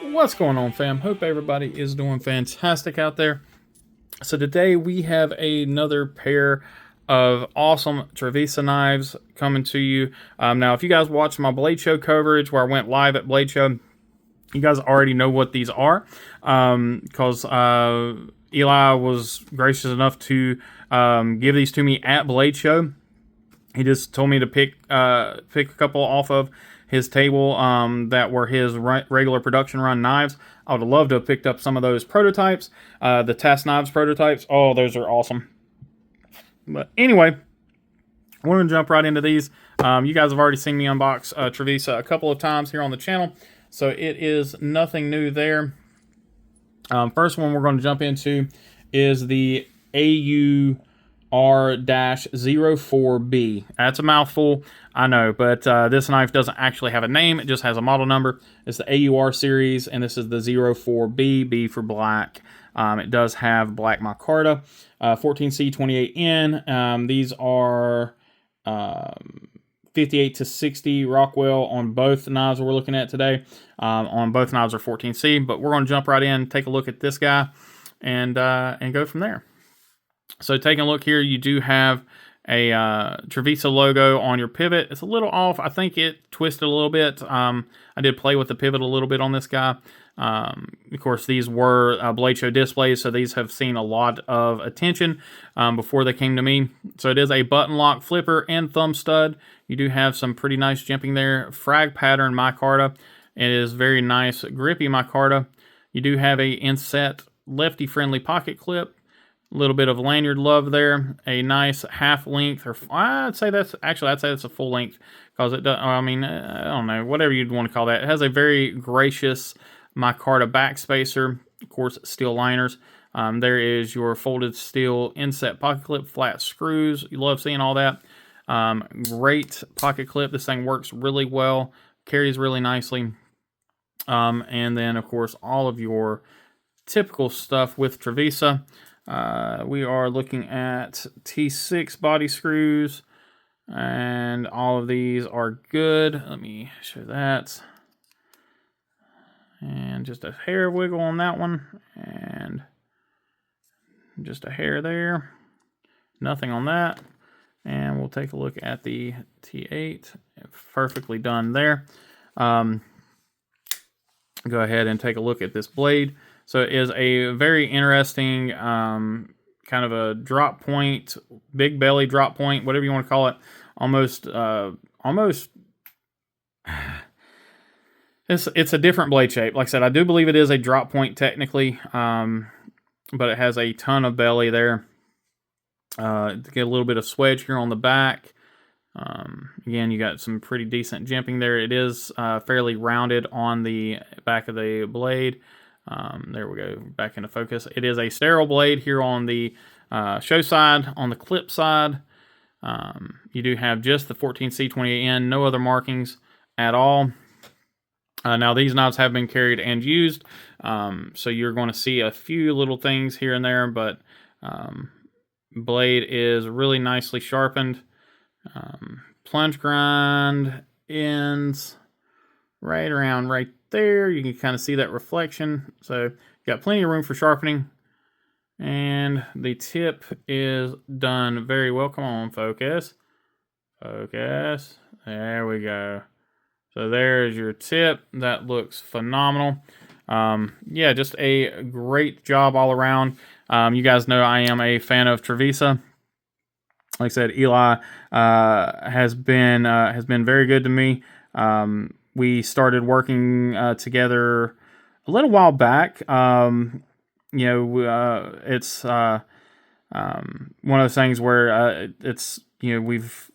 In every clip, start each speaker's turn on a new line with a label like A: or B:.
A: What's going on, fam? Hope everybody is doing fantastic out there. So today we have another pair of awesome Trivisa knives coming to you. Now, if you guys watched my Blade Show coverage where I went live at Blade Show, you guys already know what these are, because Eli was gracious enough to give these to me at Blade Show. He just told me to pick a couple off of his table that were his regular production run knives. I would have loved to have picked up some of those prototypes. The Task Knives prototypes. Oh, those are awesome. But anyway, I want to jump right into these. You guys have already seen me unbox Trivisa a couple of times here on the channel, so it is nothing new there. First one we're going to jump into is the AUR-04B. That's a mouthful, I know, but this knife doesn't actually have a name. It just has a model number. It's the AUR series, and this is the 04B, B for black. It does have black micarta, 14C 28N. These are 58 to 60 Rockwell on both knives we're looking at today. On both knives are 14C, but we're going to jump right in, take a look at this guy, and go from there. So taking a look here, you do have a Trivisa logo on your pivot. It's a little off. I think it twisted a little bit. I did play with the pivot a little bit on this guy. Of course, these were Blade Show displays, so these have seen a lot of attention before they came to me. So it is a button lock flipper and thumb stud. You do have some pretty nice jimping there. Frag pattern micarta. It is very nice grippy micarta. You do have a inset lefty friendly pocket clip. A little bit of lanyard love there. A nice half length, or I'd say that's a full length, because it does. I mean, I don't know, whatever you'd want to call that. It has a very gracious micarta back spacer. Of course, steel liners. There is your folded steel inset pocket clip, flat screws. You love seeing all that. Great pocket clip. This thing works really well. Carries really nicely. And then, of course, all of your typical stuff with Trivisa. We are looking at T6 body screws, and all of these are good. Let me show that. And just a hair wiggle on that one, and just a hair there. Nothing on that. And we'll take a look at the T8. Perfectly done there. Go ahead and take a look at this blade. So it is a very interesting kind of a drop point, big belly drop point, whatever you want to call it. Almost. It's a different blade shape. Like I said, I do believe it is a drop point technically, but it has a ton of belly there. To get a little bit of swedge here on the back. Again, you got some pretty decent jimping there. It is fairly rounded on the back of the blade. There we go, back into focus. It is a sterile blade here on the show side. On the clip side, you do have just the 14C 28N, no other markings at all. Now, these knives have been carried and used, so you're going to see a few little things here and there, but blade is really nicely sharpened. Plunge grind ends right around right there. You can kind of see that reflection. So you got plenty of room for sharpening. And the tip is done very well. Come on, focus. Focus. There we go. So there's your tip. That looks phenomenal. Yeah, just a great job all around. You guys know I am a fan of Trivisa. Like I said, Eli has been very good to me. We started working together a little while back. It's one of those things where it's, we've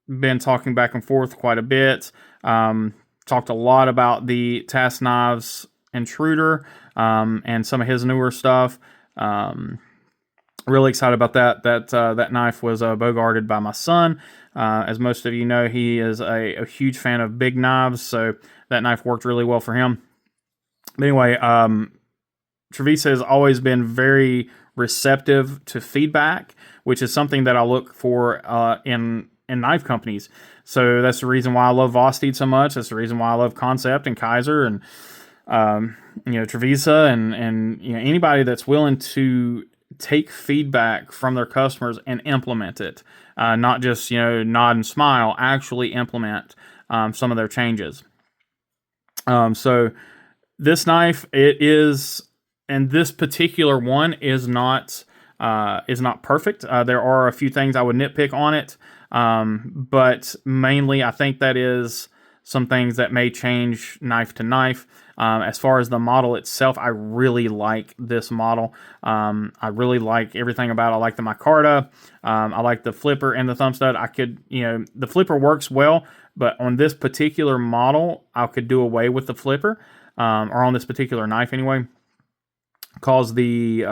A: been talking back and forth quite a bit. Talked a lot about the Task Knives Intruder and some of his newer stuff. Really excited about that. That knife was bogarted by my son. As most of you know, he is a huge fan of big knives, so that knife worked really well for him. But anyway, Trivisa has always been very receptive to feedback, which is something that I look for in knife companies. So that's the reason why I love Vosteed so much. That's the reason why I love Concept and Kaiser and Trivisa and anybody that's willing to take feedback from their customers and implement it, not just nod and smile, actually implement some of their changes. So this knife, and this particular one is not perfect. There are a few things I would nitpick on it, but mainly I think that is some things that may change knife to knife. As far as the model itself, I really like this model. I really like everything about it. I like the micarta. I like the flipper and the thumb stud. The flipper works well, but on this particular model, I could do away with the flipper, or on this particular knife anyway, because the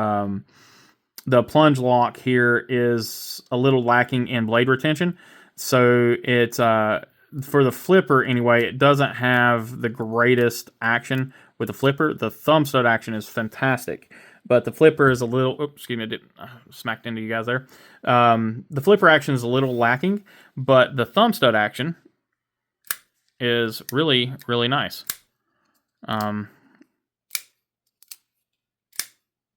A: plunge lock here is a little lacking in blade retention. So it's for the flipper anyway, it doesn't have the greatest action with the flipper. The thumb stud action is fantastic, but the flipper is a little, excuse me, I didn't smacked into you guys there. The flipper action is a little lacking, but the thumb stud action is really, really nice. The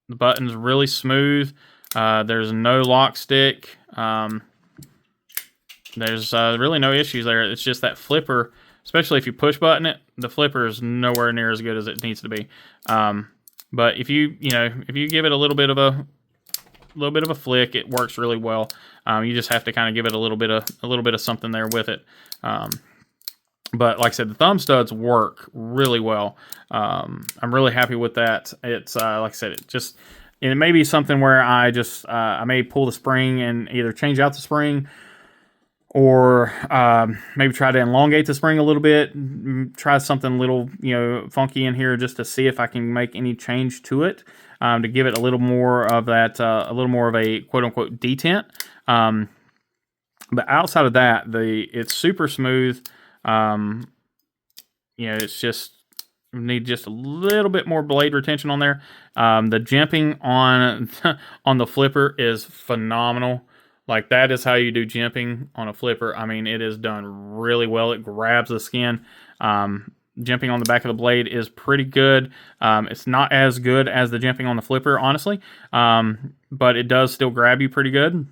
A: button's really smooth. There's no lock stick. There's really no issues there. It's just that flipper, especially if you push button it, the flipper is nowhere near as good as it needs to be. But if you give it a little bit of a flick, it works really well. You just have to kind of give it a little bit of something there with it. But like I said, the thumb studs work really well. I'm really happy with that. It's like I said, it may be something where I may pull the spring and either change out the spring, or maybe try to elongate the spring a little bit, try something a little funky in here just to see if I can make any change to it, to give it a little more of that, a little more of a quote-unquote detent. But outside of that, it's super smooth. It's just need just a little bit more blade retention on there. The jimping on on the flipper is phenomenal. Like, that is how you do jimping on a flipper. I mean, it is done really well. It grabs the skin. Jimping on the back of the blade is pretty good. It's not as good as the jimping on the flipper, honestly, but it does still grab you pretty good.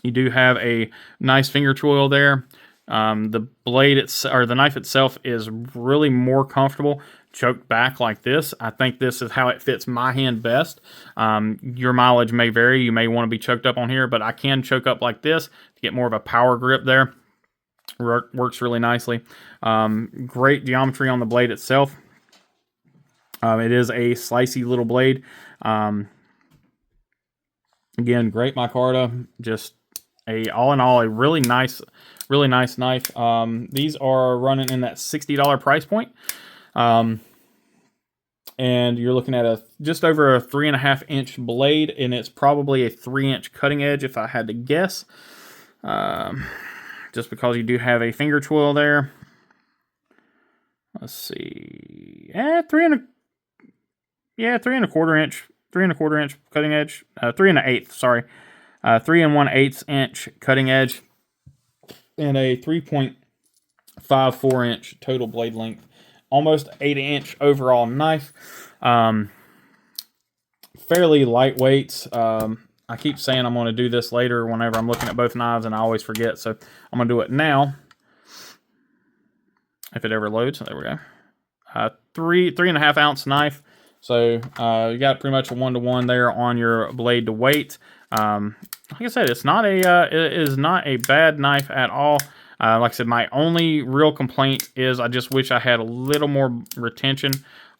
A: You do have a nice finger choil there. The blade or the knife itself is really more comfortable choked back like this. I think this is how it fits my hand best. Your mileage may vary. You may want to be choked up on here, but I can choke up like this to get more of a power grip there. Works really nicely. Great geometry on the blade itself. It is a slicey little blade. Again, great micarta. Just all in all, a really nice knife. These are running in that $60 price point. And you're looking at just over a 3.5 inch blade, and it's probably a 3-inch cutting edge if I had to guess. Just because you do have a finger choil there. Let's see. 3.25 inch cutting edge. 3 1/8, sorry. 3 1/8 inch cutting edge, and a 3.54 inch total blade length. Almost 8-inch overall knife. Fairly lightweight. I keep saying I'm going to do this later whenever I'm looking at both knives, and I always forget, so I'm going to do it now. If it ever loads. There we go. 3.5 ounce knife. So you got pretty much a 1-to-1 there on your blade to weight. Like I said, it is not a bad knife at all. Like I said, my only real complaint is I just wish I had a little more retention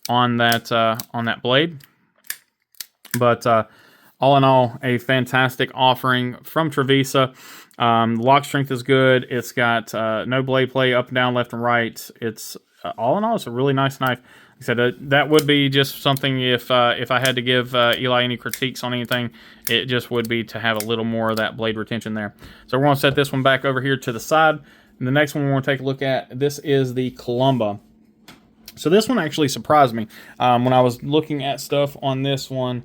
A: on that blade. But all in all, a fantastic offering from Trivisa. Lock strength is good. It's got no blade play up and down, left and right. It's all in all, it's a really nice knife. Like I said, that would be just something if I had to give Eli any critiques on anything, it just would be to have a little more of that blade retention there. So we're going to set this one back over here to the side. And the next one we're going to take a look at, this is the Columba. So this one actually surprised me. When I was looking at stuff on this one,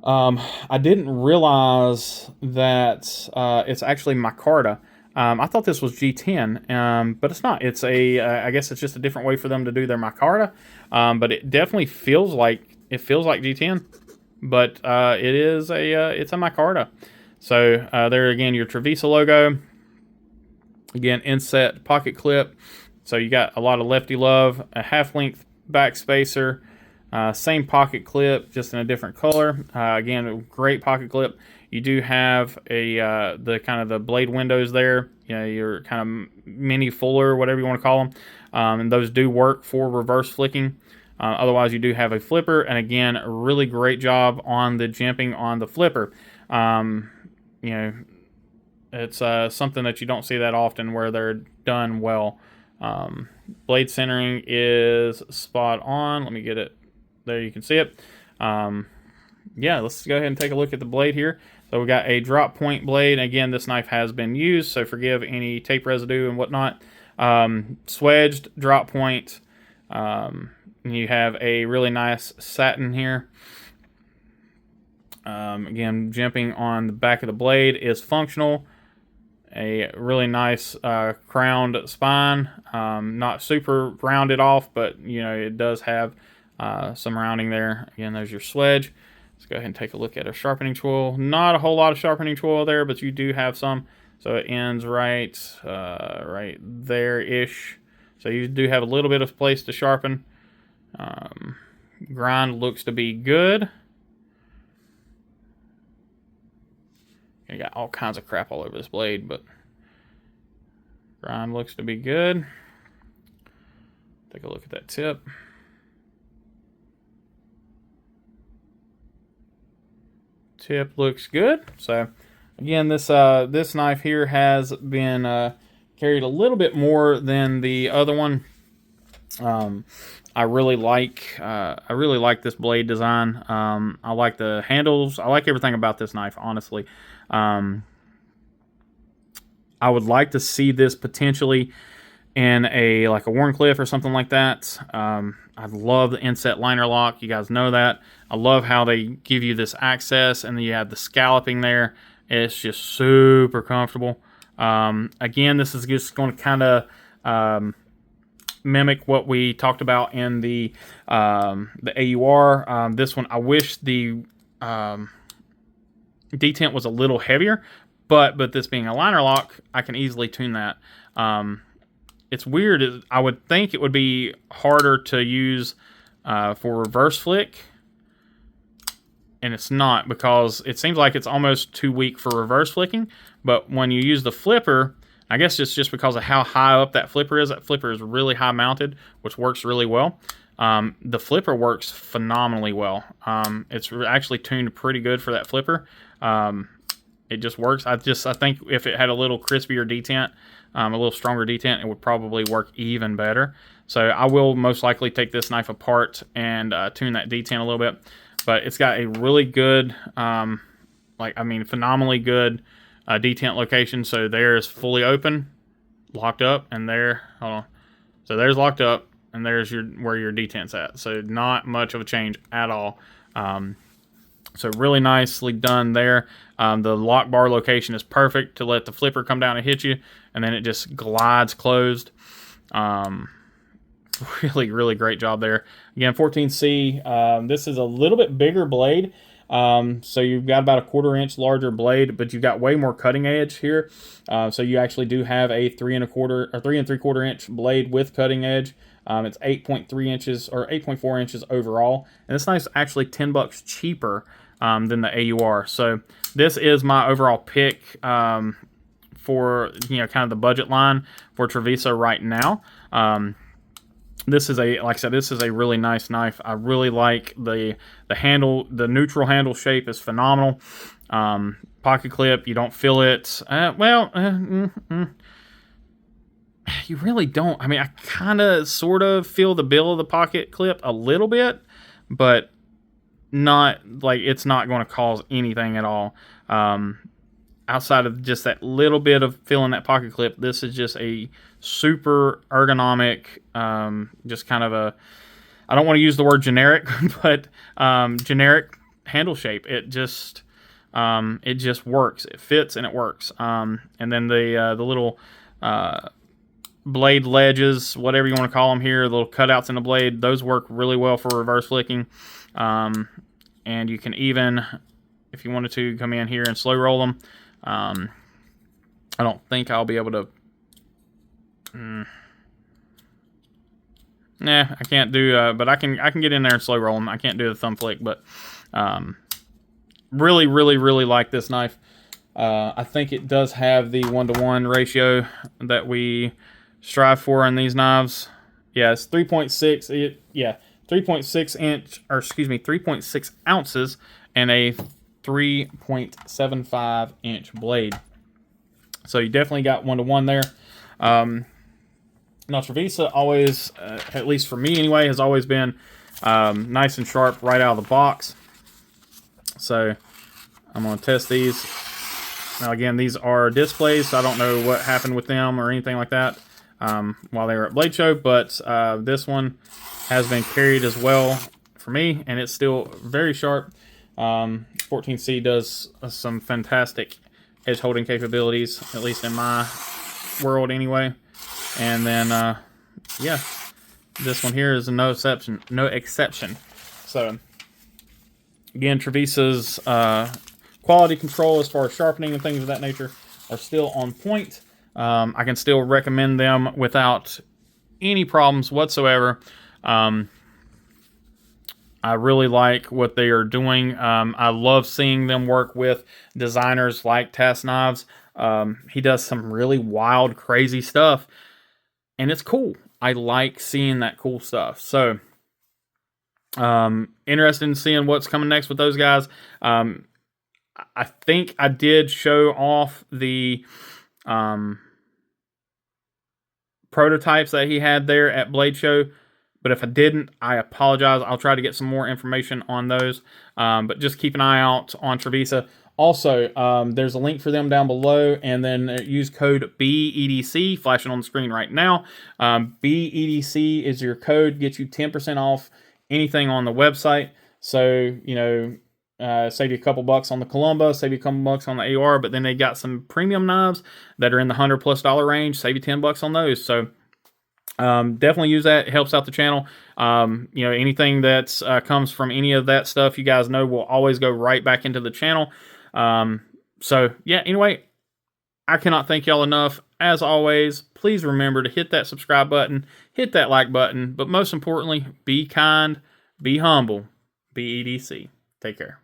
A: I didn't realize that it's actually micarta. I thought this was G10, but it's not. It's a, I guess it's just a different way for them to do their micarta, but it definitely feels like G10, but it is it's a micarta. So there again, your Trivisa logo. Again, inset pocket clip. So you got a lot of lefty love, a half-length back spacer, same pocket clip, just in a different color. Again, a great pocket clip. You do have a the kind of the blade windows there. You know, your kind of mini fuller, whatever you want to call them, and those do work for reverse flicking. Otherwise, you do have a flipper, and again, a really great job on the jimping on the flipper. You know, it's something that you don't see that often where they're done well. Blade centering is spot on. Let me get it. There you can see it. Yeah, let's go ahead and take a look at the blade here. So we got a drop point blade. Again, this knife has been used, so forgive any tape residue and whatnot. Swedged drop point. You have a really nice satin here. Again, jimping on the back of the blade is functional. A really nice crowned spine. Not super rounded off, but you know, it does have some rounding there. Again, there's your swedge. Let's go ahead and take a look at our sharpening choil. Not a whole lot of sharpening choil there, but you do have some. So it ends right there-ish. So you do have a little bit of place to sharpen. Grind looks to be good. You got all kinds of crap all over this blade, but grind looks to be good. Take a look at that tip. Tip looks good. So again, this knife here has been carried a little bit more than the other one. I really like this blade design. I like the handles. I like everything about this knife, honestly. I would like to see this potentially in a Wharncliffe or something like that. I love the inset liner lock. You guys know that. I love how they give you this access, and then you have the scalloping there. It's just super comfortable. Again, this is just going to kind of mimic what we talked about in the AUR. This one, I wish the detent was a little heavier, but this being a liner lock, I can easily tune that. It's weird. I would think it would be harder to use for reverse flick, and it's not, because it seems like it's almost too weak for reverse flicking. But when you use the flipper, I guess it's just because of how high up that flipper is. That flipper is really high mounted, which works really well. The flipper works phenomenally well. It's actually tuned pretty good for that flipper. It just works. I think if it had a little crispier detent, a little stronger detent, it would probably work even better. So I will most likely take this knife apart and tune that detent a little bit. But it's got a really good, phenomenally good detent location. So there's fully open, locked up, and there, hold on. So there's locked up, and there's where your detent's at. So not much of a change at all. So really nicely done there. The lock bar location is perfect to let the flipper come down and hit you, and then it just glides closed. Really, really great job there. Again, 14C. This is a little bit bigger blade. So you've got about a 1/4 inch larger blade, but you've got way more cutting edge here. So you actually do have a 3 1/4 or 3 3/4 inch blade with cutting edge. It's 8.3 inches or 8.4 inches overall, and this knife's actually $10 cheaper than the AUR. So this is my overall pick for kind of the budget line for Trivisa right now. This is like I said, this is a really nice knife. I really like the handle. The neutral handle shape is phenomenal. Pocket clip, you don't feel it. You really don't. I mean, I kind of sort of feel the bill of the pocket clip a little bit, but not like it's not going to cause anything at all. Outside of just that little bit of feeling that pocket clip, this is just a super ergonomic, just kind of a, I don't want to use the word generic, but generic handle shape. It just, It just works. It fits and it works. And then the little blade ledges, whatever you want to call them here, the little cutouts in the blade, those work really well for reverse flicking. And you can even, if you wanted to, come in here and slow roll them. I don't think I'll be able to. Nah, I can't do. But I can get in there and slow roll them. I can't do the thumb flick, but really, really, really like this knife. I think it does have the 1-to-1 ratio that we strive for in these knives. Yeah, it's 3.6. Yeah, 3.6 inch, or excuse me, 3.6 ounces, and a 3.75 inch blade. So you definitely got 1-to-1 there. Now Trivisa always, at least for me anyway, has always been nice and sharp right out of the box. So I'm going to test these. Now again, these are displays, so I don't know what happened with them or anything like that while they were at Blade Show, but this one has been carried as well for me, and it's still very sharp. 14C does some fantastic edge holding capabilities, at least in my world anyway. And then, yeah, this one here is no exception. No exception. So, again, Trivisa's quality control as far as sharpening and things of that nature are still on point. I can still recommend them without any problems whatsoever. I really like what they are doing. I love seeing them work with designers like Task Knives. He does some really wild, crazy stuff, and it's cool. I like seeing that cool stuff. So, interested in seeing what's coming next with those guys. I think I did show off the prototypes that he had there at Blade Show, but if I didn't, I apologize. I'll try to get some more information on those, but just keep an eye out on Trivisa. Also, there's a link for them down below, and then use code BEEDC, flashing on the screen right now. BEEDC is your code, gets you 10% off anything on the website. So, you know, save you a couple bucks on the Columba, save you a couple bucks on the AR, but then they got some premium knives that are in the $100+ range, save you 10 bucks on those. So definitely use that. It helps out the channel. You know, anything that comes from any of that stuff, you guys know, will always go right back into the channel. So yeah, anyway, I cannot thank y'all enough. As always, please remember to hit that subscribe button, hit that like button, but most importantly, be kind, be humble, be EDC. Take care.